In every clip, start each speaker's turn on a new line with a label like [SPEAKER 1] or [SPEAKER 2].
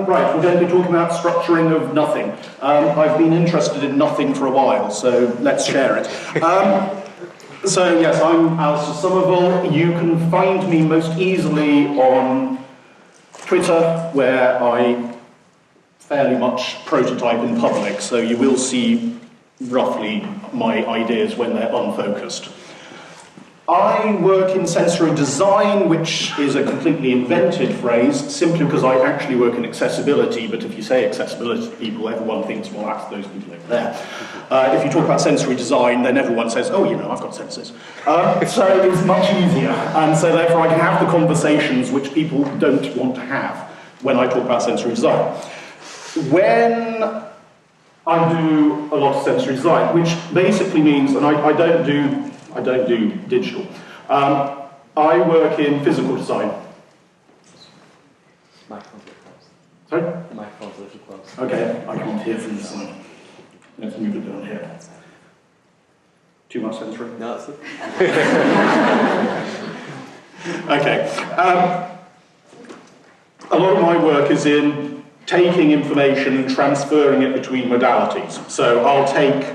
[SPEAKER 1] Right, we're going to be talking about structuring of nothing. I've been interested in nothing for a while, so let's share it. So yes, I'm Alastair Somerville. You can find me most easily on Twitter, where I fairly much prototype in public, so you will see roughly my ideas when they're unfocused. I work in sensory design, which is a completely invented phrase, simply because I actually work in accessibility, but if you say accessibility to people, everyone thinks, well, that's those people over there. If you talk about sensory design, then everyone says, oh, you know, I've got senses. So it's much easier, and so therefore I can have the conversations which people don't want to have when I talk about sensory design. When I do a lot of sensory design, which basically means, and I don't do digital. I work in physical design. Sorry?
[SPEAKER 2] The microphone's a little close.
[SPEAKER 1] Okay, I can't hear from this one. Let's move it down here. Too much sensory?
[SPEAKER 2] No, that's it.
[SPEAKER 1] Okay. A lot of my work is in taking information and transferring it between modalities. So I'll take,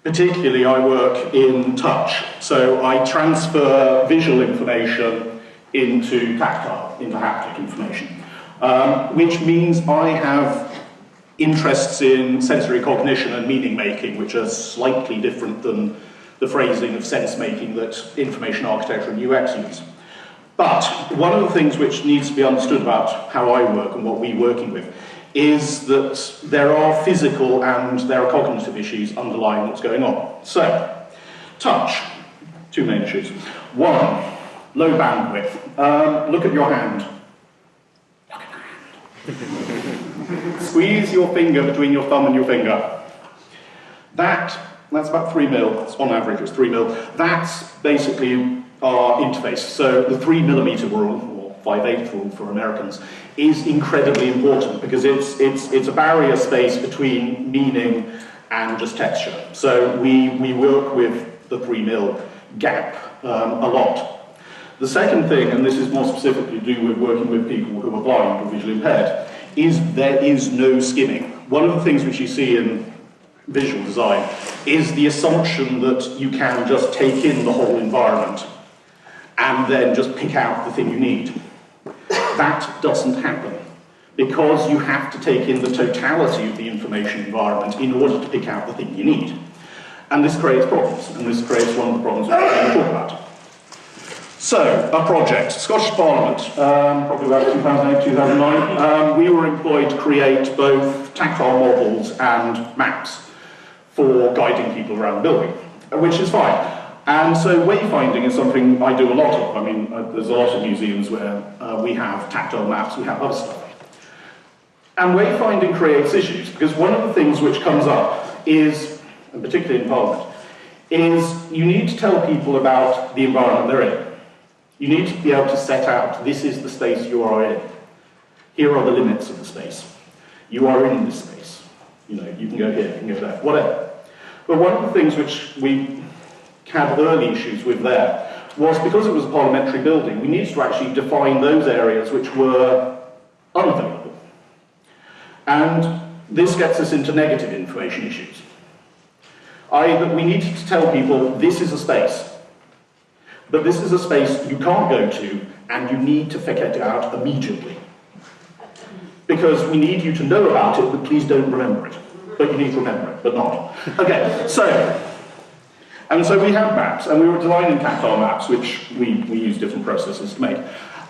[SPEAKER 1] particularly I work in touch. So I transfer visual information into tactile, into haptic information. Which means I have interests in sensory cognition and meaning making, which are slightly different than the phrasing of sense making that information architecture and UX use. But one of the things which needs to be understood about how I work and what we're working with is that there are physical and there are cognitive issues underlying what's going on. So, touch, two main issues. One, low bandwidth. Look at your hand. Squeeze your finger between your thumb and your finger. That's about 3 mil. It's on average, it's 3 mil. That's basically our interface. So the 3 millimeter rule, or 5/8 rule for Americans, is incredibly important because it's a barrier space between meaning and just texture. So we work with the 3 mil gap a lot. The second thing, and this is more specifically to do with working with people who are blind or visually impaired, is there is no skimming. One of the things which you see in visual design is the assumption that you can just take in the whole environment and then just pick out the thing you need. That doesn't happen because you have to take in the totality of the information environment in order to pick out the thing you need. And this creates problems, and this creates one of the problems we're going to talk about. So, a project. Scottish Parliament, probably about 2008, 2009, we were employed to create both tactile models and maps for guiding people around the building, which is fine. And so wayfinding is something I do a lot of. I mean, there's a lot of museums where we have tactile maps, we have other stuff. And wayfinding creates issues, because one of the things which comes up is, and particularly in Parliament, is you need to tell people about the environment they're in. You need to be able to set out, this is the space you are in. Here are the limits of the space. You are in this space. You know, you can go here, you can go there, whatever. But one of the things which we had early issues with there was because it was a parliamentary building, we needed to actually define those areas which were unavailable. And this gets us into negative information issues. That we needed to tell people, this is a space. But this is a space you can't go to, and you need to figure it out immediately. Because we need you to know about it, but please don't remember it. But you need to remember it, but not. Okay, so we had maps, and we were designing tactile maps, which we use different processes to make.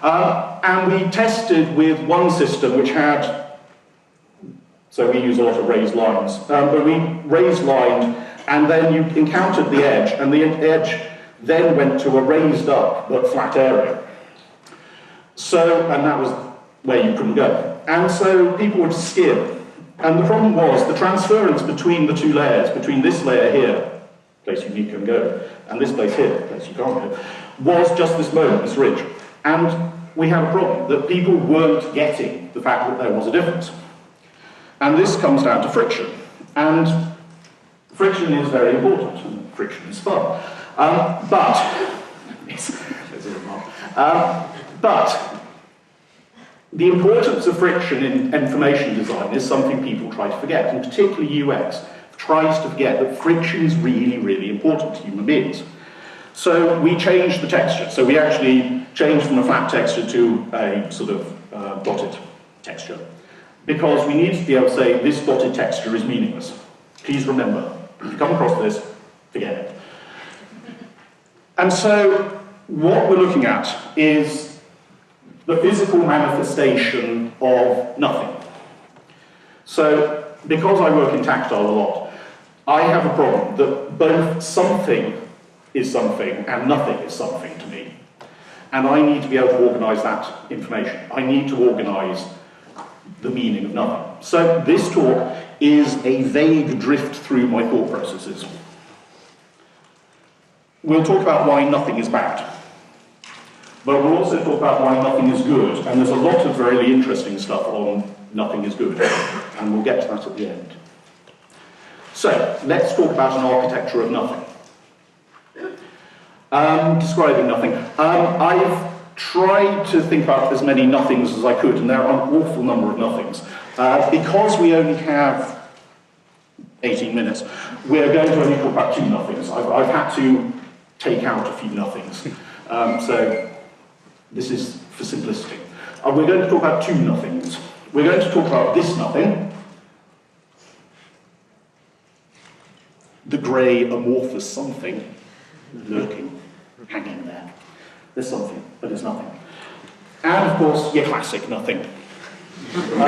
[SPEAKER 1] And we tested with one system which had, so we use a lot of raised lines, but we raised lined, and then you encountered the edge, and the edge then went to a raised up but flat area. So, and that was where you couldn't go. And so people would skim. And the problem was the transference between the two layers, between this layer here, place you need to go, and this place here, place you can't go, was just this moment, this ridge. And we had a problem, that people weren't getting the fact that there was a difference. And this comes down to friction. And friction is very important, and friction is fun. But The importance of friction in information design is something people try to forget, and particularly UX tries to forget that friction is really, really important to human beings. So we changed the texture. So we actually changed from a flat texture to a sort of dotted texture, because we need to be able to say this dotted texture is meaningless. Please remember, if you come across this, forget it. And so what we're looking at is the physical manifestation of nothing. So because I work in tactile a lot, I have a problem that both something is something and nothing is something to me. And I need to be able to organise that information. I need to organise the meaning of nothing. So this talk is a vague drift through my thought processes. We'll talk about why nothing is bad. But we'll also talk about why nothing is good. And there's a lot of really interesting stuff on nothing is good. And we'll get to that at the end. So, let's talk about an architecture of nothing. Describing nothing. I've tried to think about as many nothings as I could, and there are an awful number of nothings. Because we only have 18 minutes, we're going to only talk about two nothings. I've had to take out a few nothings. So this is for simplicity. We're going to talk about two nothings. We're going to talk about this nothing, the grey amorphous something lurking, hanging there. There's something, but there's nothing. And of course, your classic nothing. An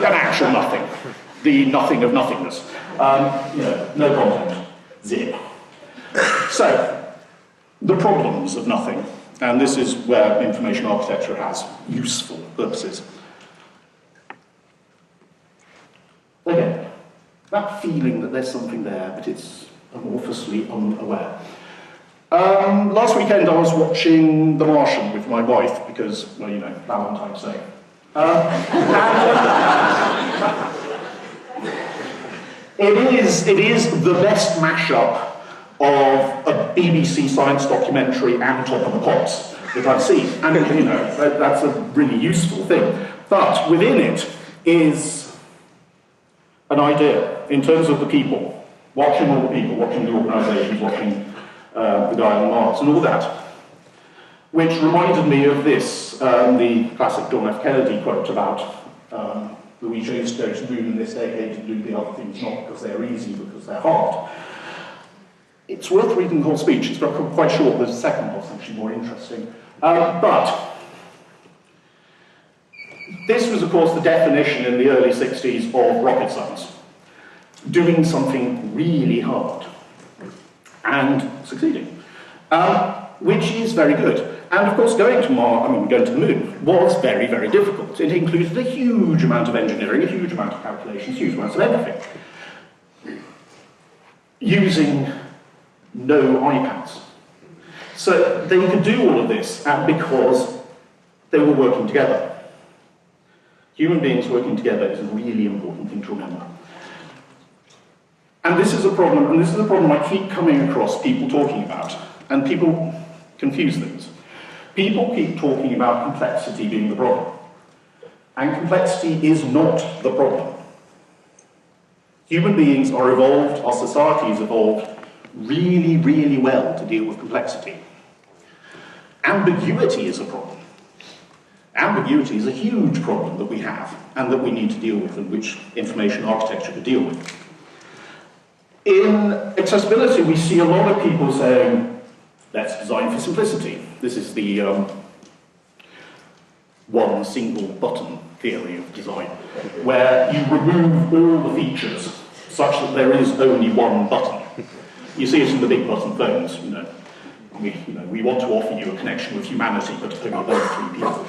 [SPEAKER 1] actual nothing. The nothing of nothingness. No content. Zip. So, the problems of nothing, and this is where information architecture has useful purposes. Again, that feeling that there's something there, but it's amorphously unaware. Last weekend I was watching The Martian with my wife, because, well, you know, Valentine's Day. It is the best mashup of a BBC science documentary and Top of the Pops that I've seen. And, you know, that's a really useful thing. But within it is an idea in terms of the people, watching all the people, watching the organisations, watching the guy on Mars and all that, which reminded me of this, the classic John F. Kennedy quote about we chose to go to the moon in this decade to do the other things not because they're easy, because they're hard. It's worth reading the whole speech. It's quite short. The second part's actually more interesting. But this was, of course, the definition in the early 60s of rocket science. Doing something really hard and succeeding, which is very good. And of course, going to the moon was very, very difficult. It included a huge amount of engineering, a huge amount of calculations, huge amounts of everything. Using no iPads. So they could do all of this because they were working together. Human beings working together is a really important thing to remember. And this is a problem, I keep coming across people talking about, and people confuse things. People keep talking about complexity being the problem. And complexity is not the problem. Human beings are evolved, our society is evolved really, really well to deal with complexity. Ambiguity is a problem. Ambiguity is a huge problem that we have and that we need to deal with, and which information architecture could deal with. In accessibility, we see a lot of people saying, let's design for simplicity. This is the one single button theory of design, where you remove all the features such that there is only one button. You see it in the big button phones, we want to offer you a connection with humanity, but only those 3 people.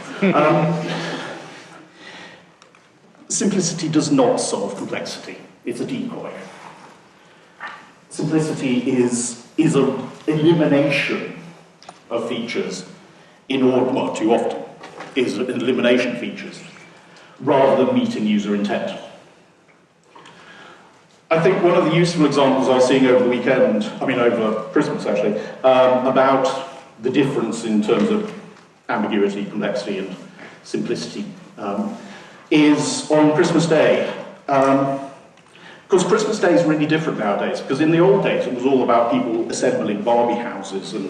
[SPEAKER 1] Simplicity does not solve complexity. It's a decoy. Simplicity is an elimination of features too often, is an elimination of features, rather than meeting user intent. I think one of the useful examples I was seeing over the weekend, over Christmas actually, about the difference in terms of ambiguity, complexity, and simplicity, is on Christmas Day. Because Christmas Day is really different nowadays, because in the old days it was all about people assembling Barbie houses and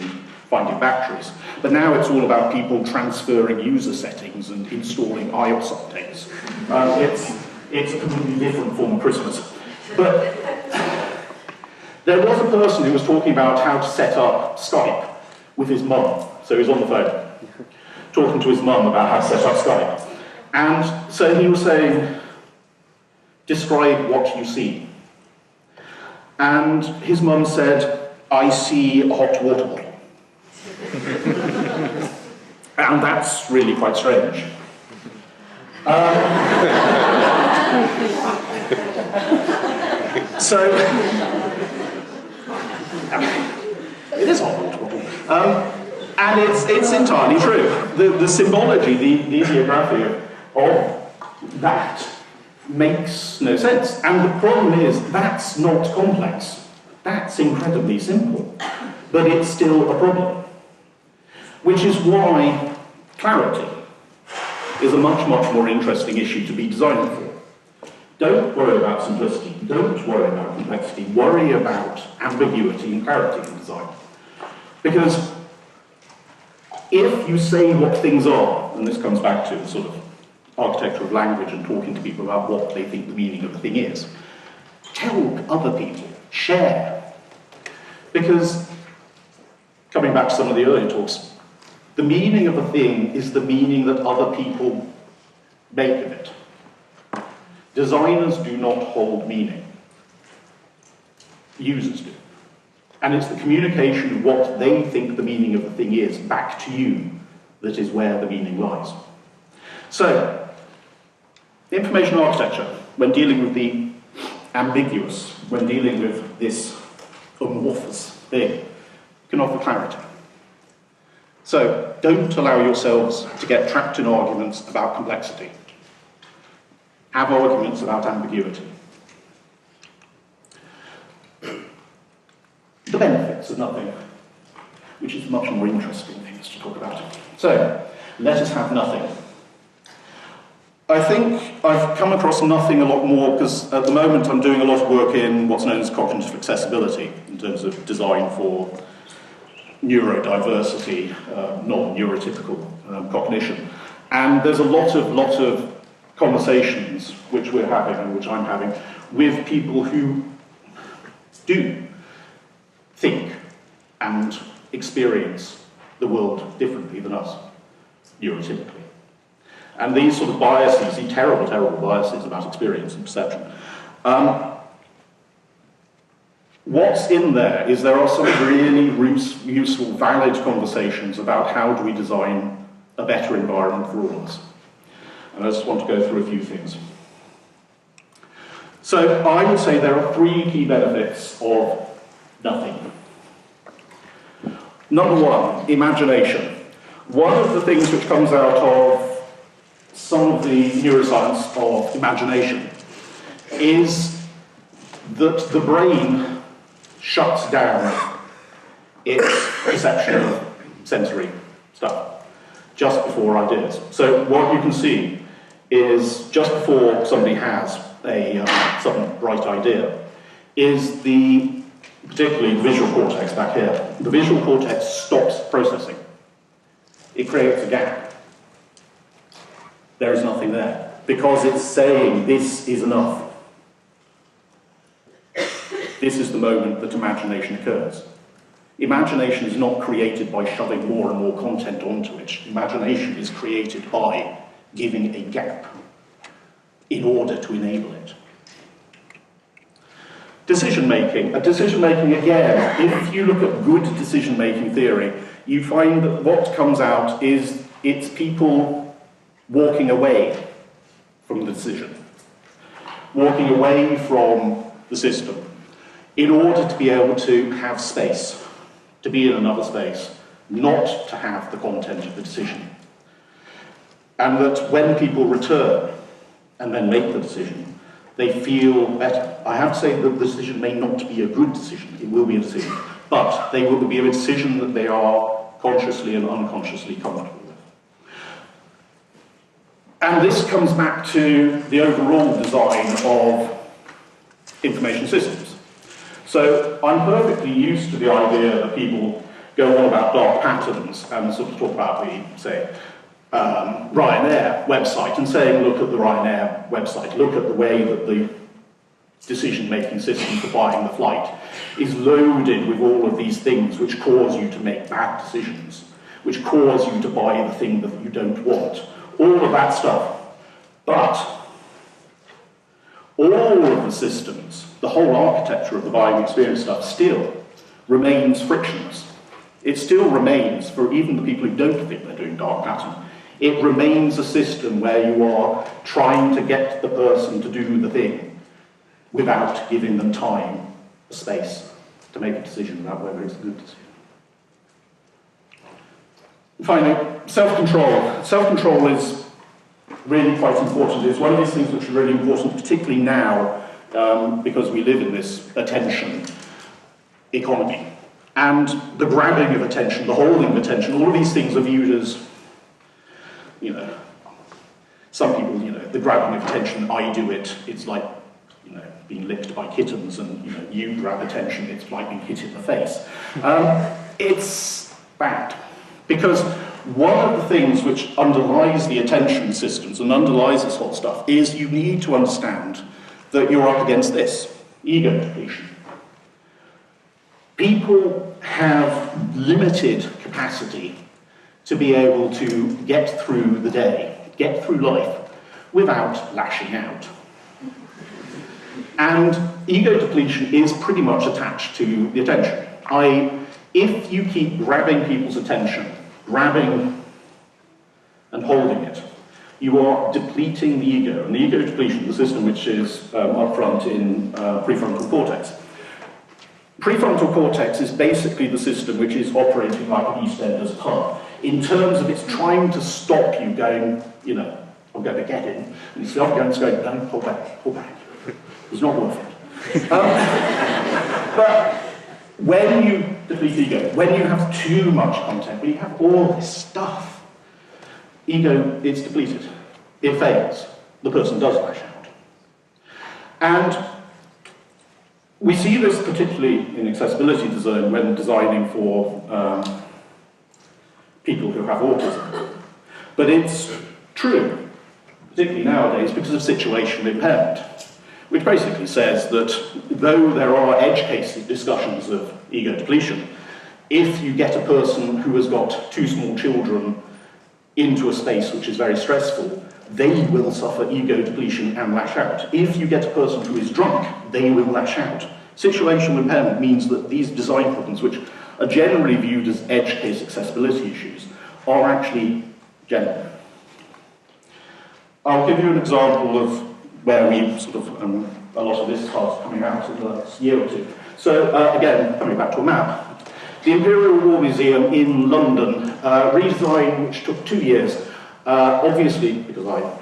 [SPEAKER 1] finding batteries, but now it's all about people transferring user settings and installing iOS updates. It's a completely different form of Christmas. But there was a person who was talking about how to set up Skype with his mum. So he's on the phone, talking to his mum about how to set up Skype. And so he was saying, describe what you see. And his mum said, I see a hot water bottle. And that's really quite strange. So, it is a hot water bottle. And it's entirely true. The symbology, the ideography of that makes no sense. And the problem is, that's not complex. That's incredibly simple. But it's still a problem. Which is why clarity is a much, much more interesting issue to be designing for. Don't worry about simplicity. Don't worry about complexity. Worry about ambiguity and clarity in design. Because if you say what things are, and this comes back to sort of architecture of language and talking to people about what they think the meaning of the thing is, tell other people, share. Because, coming back to some of the earlier talks, the meaning of a thing is the meaning that other people make of it. Designers do not hold meaning. Users do. And it's the communication of what they think the meaning of the thing is back to you that is where the meaning lies. So, information architecture, when dealing with the ambiguous, when dealing with this amorphous thing, can offer clarity. So, don't allow yourselves to get trapped in arguments about complexity. Have arguments about ambiguity. The benefits of nothing, which is much more interesting things to talk about. So, let us have nothing. I think I've come across nothing a lot more because at the moment I'm doing a lot of work in what's known as cognitive accessibility in terms of design for neurodiversity, non-neurotypical cognition. And there's a lot of conversations which we're having and which I'm having with people who do think and experience the world differently than us, neurotypically. And these sort of biases, these terrible, terrible biases about experience and perception. What's in there is there are some really useful, valid conversations about how do we design a better environment for all of us. And I just want to go through a few things. So I would say there are three key benefits of nothing. Number one, imagination. One of the things which comes out of some of the neuroscience of imagination is that the brain shuts down its perception of sensory stuff just before ideas. So what you can see is just before somebody has a sudden bright idea is particularly the visual cortex back here. The visual cortex stops processing. It creates a gap. There is nothing there, because it's saying this is enough. This is the moment that imagination occurs. Imagination is not created by shoving more and more content onto it. Imagination is created by giving a gap in order to enable it. Decision-making. Decision-making, again, if you look at good decision-making theory, you find that what comes out is it's people walking away from the decision, walking away from the system, in order to be able to have space, to be in another space, not to have the content of the decision. And that when people return and then make the decision, they feel better. I have to say that the decision may not be a good decision, it will be a decision, but they will be a decision that they are consciously and unconsciously comfortable with. And this comes back to the overall design of information systems. So I'm perfectly used to the idea that people go on about dark patterns and sort of talk about the, say, Ryanair website and saying, look at the Ryanair website, look at the way that the decision-making system for buying the flight is loaded with all of these things which cause you to make bad decisions, which cause you to buy the thing that you don't want, all of that stuff. But all of the systems, the whole architecture of the buying experience stuff still remains frictionless. It still remains, for even the people who don't think they're doing dark pattern, it remains a system where you are trying to get the person to do the thing without giving them time, space, to make a decision about whether it's a good decision. Finally, self-control. Self-control is really quite important. It's one of these things which are really important, particularly now, because we live in this attention economy. And the grabbing of attention, the holding of attention, all of these things are viewed as, you know, some people, you know, the grabbing of attention, I do it, it's like, you know, being licked by kittens, and, you know, you grab attention, it's like being hit in the face. It's bad. Because one of the things which underlies the attention systems and underlies this whole stuff is you need to understand that you're up against this, ego depletion. People have limited capacity to be able to get through the day, get through life, without lashing out. And ego depletion is pretty much attached to the attention. If you keep grabbing people's attention, grabbing and holding it, you are depleting the ego. And the ego depletion, the system which is up front in prefrontal cortex. Prefrontal cortex is basically the system which is operating like an EastEnders pub, in terms of it's trying to stop you going, you know, I'm going to get in, and it's not going to go, no, pull back. It's not worth it. But when you deplete ego, when you have too much content, when you have all this stuff, ego is depleted. It fails. The person does lash out. And we see this particularly in accessibility design when designing for people who have autism. But it's true, particularly nowadays, because of situational impairment, which basically says that though there are edge case discussions of ego depletion, if you get a person who has got two small children into a space which is very stressful, they will suffer ego depletion and lash out. If you get a person who is drunk, they will lash out. Situational impairment means that these design problems, which are generally viewed as edge case accessibility issues, are actually genuine. I'll give you an example of where we sort of, a lot of this starts coming out in the last year or two. So again, coming back to a map, the Imperial War Museum in London, redesign which took 2 years, obviously because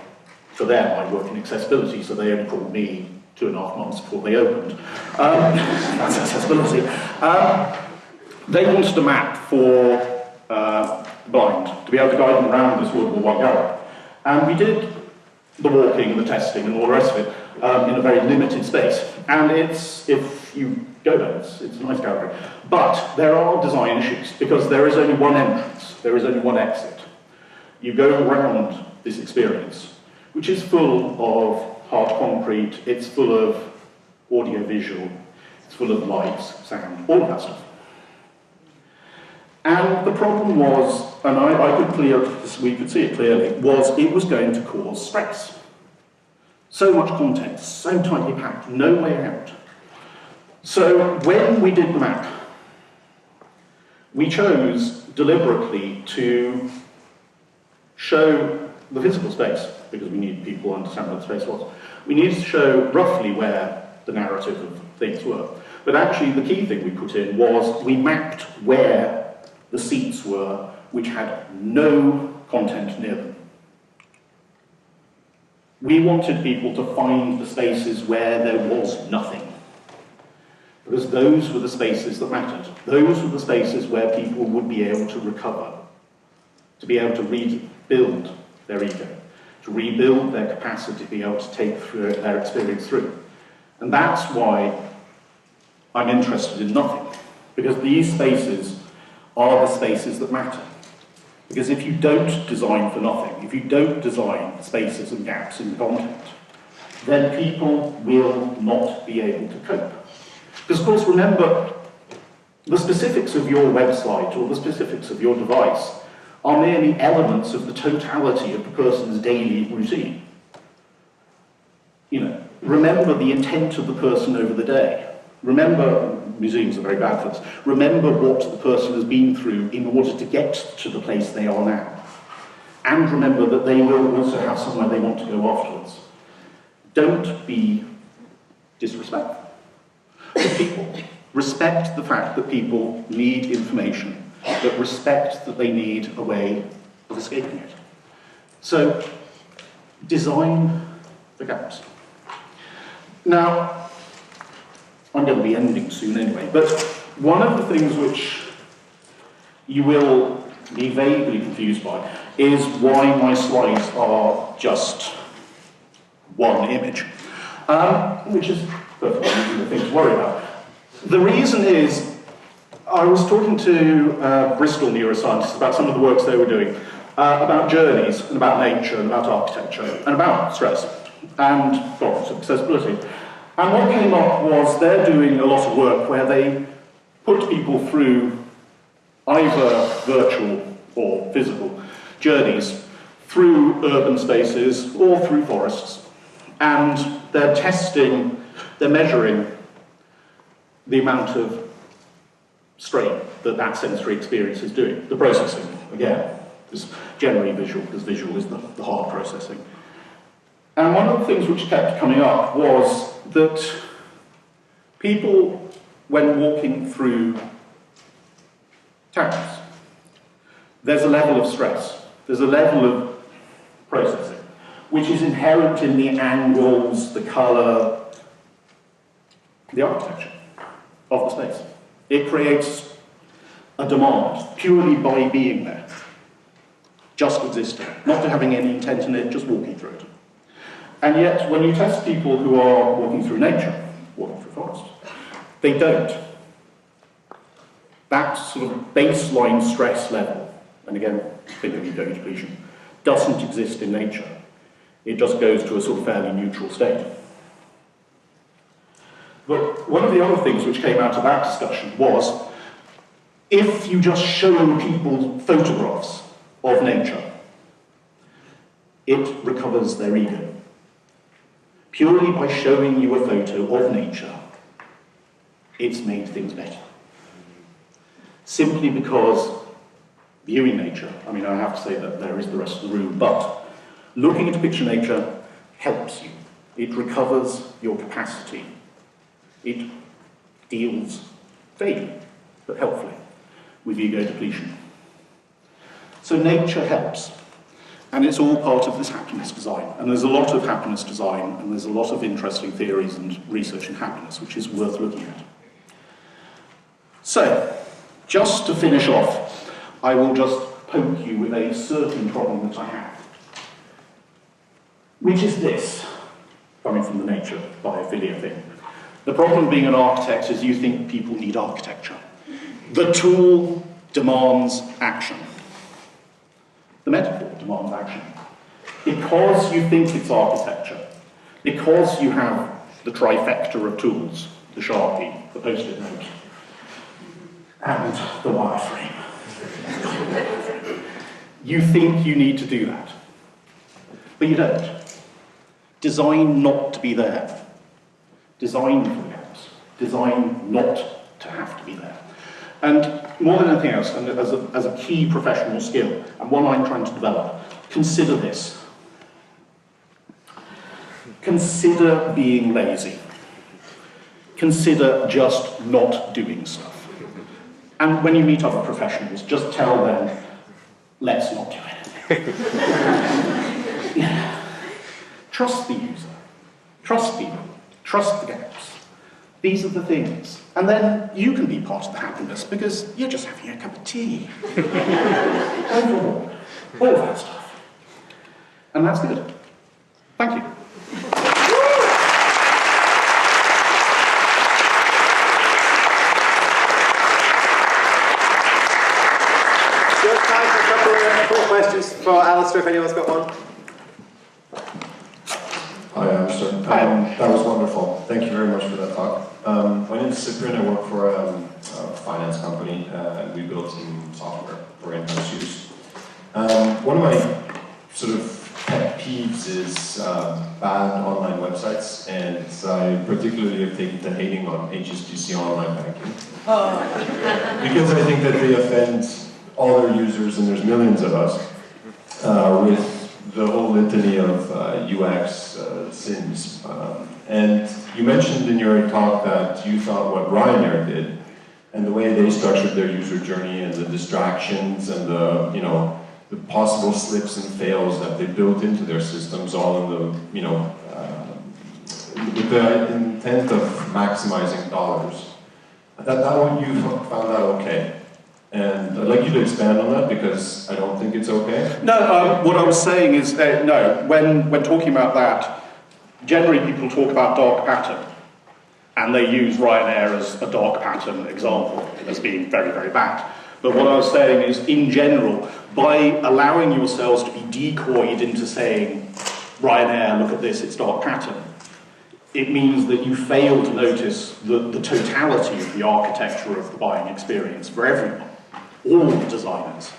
[SPEAKER 1] for them I work in accessibility, so they only called me 2.5 months before they opened. That's accessibility. They wanted a map for blind, to be able to guide them around this World War I gallery. And we did the walking, the testing, and all the rest of it in a very limited space. And it's, if you go there, it's a nice gallery. But there are design issues, because there is only one entrance, there is only one exit. You go around this experience, which is full of hard concrete, it's full of audio-visual, it's full of lights, sound, all of that stuff. And the problem was, and we could see it clearly, was it was going to cause stress. So much content, so tightly packed, no way out. So when we did the map, we chose deliberately to show the physical space, because we needed people to understand what the space was. We needed to show roughly where the narrative of things were. But actually the key thing we put in was we mapped where the seats were which had no content near them. We wanted people to find the spaces where there was nothing, because those were the spaces that mattered. Those were the spaces where people would be able to recover, to be able to rebuild their ego, to rebuild their capacity to be able to take through their experience through. And that's why I'm interested in nothing, because these spaces are the spaces that matter. Because if you don't design for nothing, if you don't design spaces and gaps in content, then people will not be able to cope. Because, of course, remember, the specifics of your website or the specifics of your device are merely elements of the totality of the person's daily routine. You know, remember the intent of the person over the day. Remember, museums are very bad for this, remember what the person has been through in order to get to the place they are now. And remember that they will also have somewhere they want to go afterwards. Don't be disrespectful to people. Respect the fact that people need information, but respect that they need a way of escaping it. So, design the gaps. Now, I'm going to be ending soon anyway, but one of the things which you will be vaguely confused by is why my slides are just one image, which is perfectly reasonable thing to worry about. The reason is, I was talking to Bristol neuroscientists about some of the works they were doing, about journeys, and about nature, and about architecture, and about stress, and problems of accessibility. And what came up was they're doing a lot of work where they put people through either virtual or physical journeys through urban spaces or through forests. And they're testing, they're measuring the amount of strain that that sensory experience is doing. The processing, again, is generally visual, because visual is the hard processing. And one of the things which kept coming up was that people, when walking through towns, there's a level of stress, there's a level of processing, which is inherent in the angles, the colour, the architecture of the space. It creates a demand purely by being there, just existing, not having any intent in it, just walking through it. And yet, when you test people who are walking through nature, walking through forest, they don't. That sort of baseline stress level, and again, think of ego depletion, doesn't exist in nature. It just goes to a sort of fairly neutral state. But one of the other things which came out of that discussion was, if you just show people photographs of nature, it recovers their ego. Purely by showing you a photo of nature, it's made things better. Simply because viewing nature, I mean, I have to say that there is the rest of the room, but looking at a picture of nature helps you. It recovers your capacity. It deals vaguely, but helpfully, with ego depletion. So nature helps. And it's all part of this happiness design. And there's a lot of happiness design, and there's a lot of interesting theories and research in happiness, which is worth looking at. So, just to finish off, I will just poke you with a certain problem that I have, which is this, coming from the nature biophilia thing. The problem being an architect is you think people need architecture. The tool demands action. The metaphor demands action. Because you think it's architecture, because you have the trifecta of tools, the Sharpie, the Post-it note, and the wireframe, you think you need to do that. But you don't. Design not to be there. Design for the gaps. Design not to have to be there. And more than anything else, and as a key professional skill, and one I'm trying to develop, consider this. Consider being lazy. Consider just not doing stuff. And when you meet other professionals, just tell them, let's not do it. Yeah. Trust the user. Trust people. Trust the gaps. These are the things. And then you can be part of the happiness because you're just having a cup of tea. Overall, all that stuff. And that's good. Thank you.
[SPEAKER 2] Just time for a couple of questions for Alastair, if anyone's got one.
[SPEAKER 3] Hi, Alastair. That was wonderful. Thank you very much for that talk. My name is Cyprian. I work for a finance company, and we build some software for in-house use. One of my sort of pet peeves is bad online websites, and I particularly have taken to hating on HSBC online banking. Because I think that they offend all their users, and there's millions of us, with the whole litany of UX sins. And you mentioned in your talk that you thought what Ryanair did, and the way they structured their user journey, and the distractions, and the, you know, the possible slips and fails that they built into their systems, all in the, you know, with the intent of maximizing dollars. That one, you found that okay. And I'd like you to expand on that, because I don't think it's okay.
[SPEAKER 1] No, what I was saying is, no, when talking about that, generally people talk about dark pattern, and they use Ryanair as a dark pattern example as being very, very bad. But what I was saying is, in general, by allowing yourselves to be decoyed into saying, Ryanair, look at this, it's dark pattern, it means that you fail to notice the totality of the architecture of the buying experience for everyone. All designers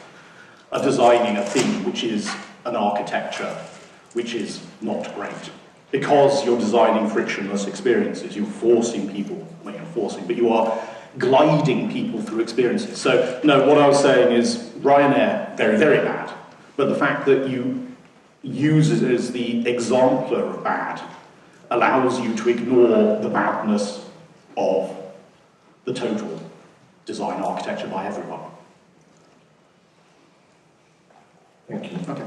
[SPEAKER 1] are designing a thing which is an architecture which is not great. Because you're designing frictionless experiences, you're forcing people, well, you're forcing, but you are gliding people through experiences. So, no, what I was saying is Ryanair, very, very bad. But the fact that you use it as the exemplar of bad allows you to ignore the badness of the total design architecture by everyone.
[SPEAKER 3] Thank you.
[SPEAKER 1] Okay.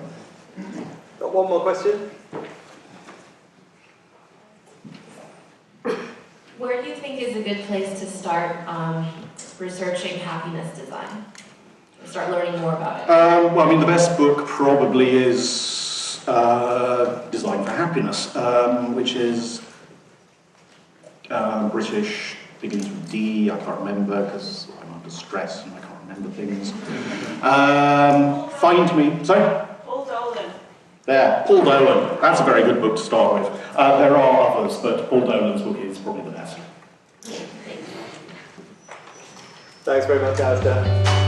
[SPEAKER 2] Got one more question?
[SPEAKER 4] Where do you think is a good place to start researching happiness design? Start learning more about it?
[SPEAKER 1] Well, I mean, the best book probably is Design for Happiness, which is British, begins with D, I can't remember because I'm under stress and I can't remember things. Find Me, sorry?
[SPEAKER 5] Paul Dolan.
[SPEAKER 1] There, Paul Dolan. That's a very good book to start with. There are others, but Paul Dolan's book is probably the best.
[SPEAKER 2] Thanks very much, Alastair.